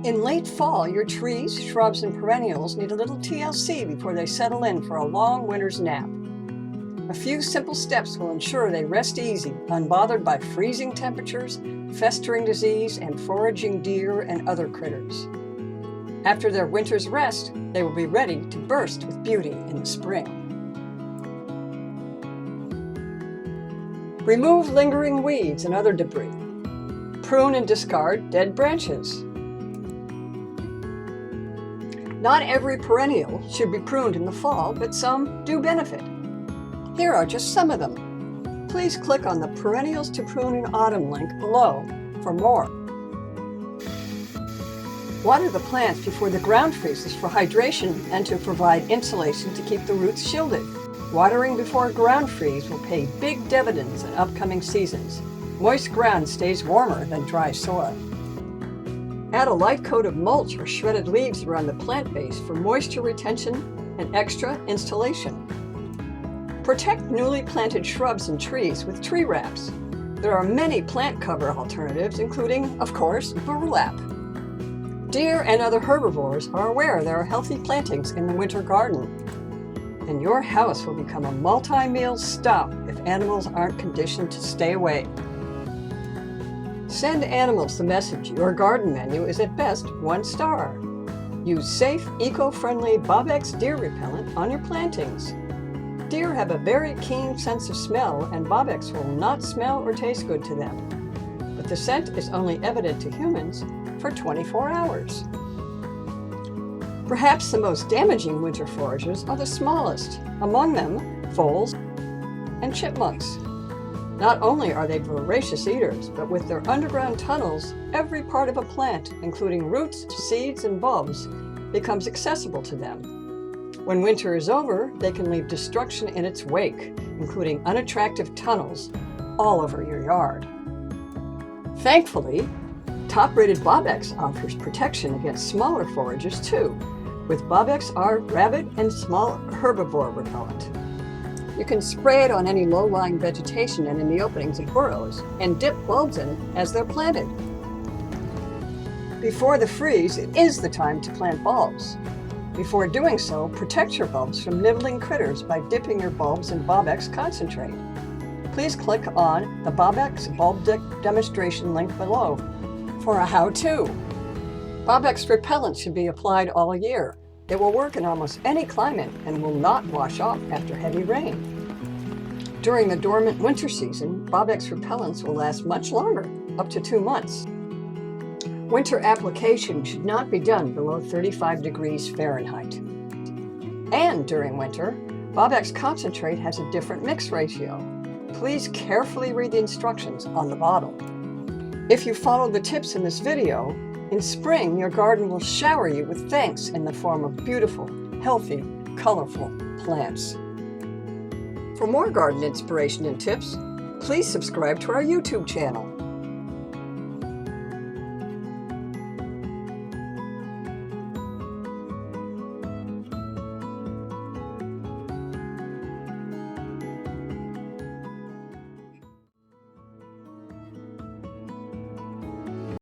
In late fall, your trees, shrubs, and perennials need a little TLC before they settle in for a long winter's nap. A few simple steps will ensure they rest easy, unbothered by freezing temperatures, festering disease, and foraging deer and other critters. After their winter's rest, they will be ready to burst with beauty in the spring. Remove lingering weeds and other debris. Prune and discard dead branches. Not every perennial should be pruned in the fall, but some do benefit. Here are just some of them. Please click on the Perennials to Prune in Autumn link below for more. Water the plants before the ground freezes for hydration and to provide insulation to keep the roots shielded. Watering before ground freeze will pay big dividends in upcoming seasons. Moist ground stays warmer than dry soil. Add a light coat of mulch or shredded leaves around the plant base for moisture retention and extra insulation. Protect newly planted shrubs and trees with tree wraps. There are many plant cover alternatives, including, of course, burlap. Deer and other herbivores are aware there are healthy plantings in the winter garden, and your house will become a multi-meal stop if animals aren't conditioned to stay away. Send animals the message your garden menu is at best 1 star. Use safe, eco-friendly Bob-X deer repellent on your plantings. Deer have a very keen sense of smell, and Bob-X will not smell or taste good to them. But the scent is only evident to humans for 24 hours. Perhaps the most damaging winter foragers are the smallest, among them voles and chipmunks. Not only are they voracious eaters, but with their underground tunnels, every part of a plant, including roots, seeds, and bulbs, becomes accessible to them. When winter is over, they can leave destruction in its wake, including unattractive tunnels all over your yard. Thankfully, top-rated Bob-X offers protection against smaller foragers too, with Bob-X R rabbit and small herbivore repellent. You can spray it on any low-lying vegetation and in the openings of burrows, and dip bulbs in as they're planted. Before the freeze, it is the time to plant bulbs. Before doing so, protect your bulbs from nibbling critters by dipping your bulbs in Bob-X concentrate. Please click on the Bob-X bulb demonstration link below for a how-to. Bob-X repellent should be applied all year. It will work in almost any climate and will not wash off after heavy rain. During the dormant winter season, Bob-X repellents will last much longer, up to 2 months. Winter application should not be done below 35 degrees Fahrenheit. And during winter, Bob-X concentrate has a different mix ratio. Please carefully read the instructions on the bottle. If you follow the tips in this video, in spring, your garden will shower you with thanks in the form of beautiful, healthy, colorful plants. For more garden inspiration and tips, please subscribe to our YouTube channel.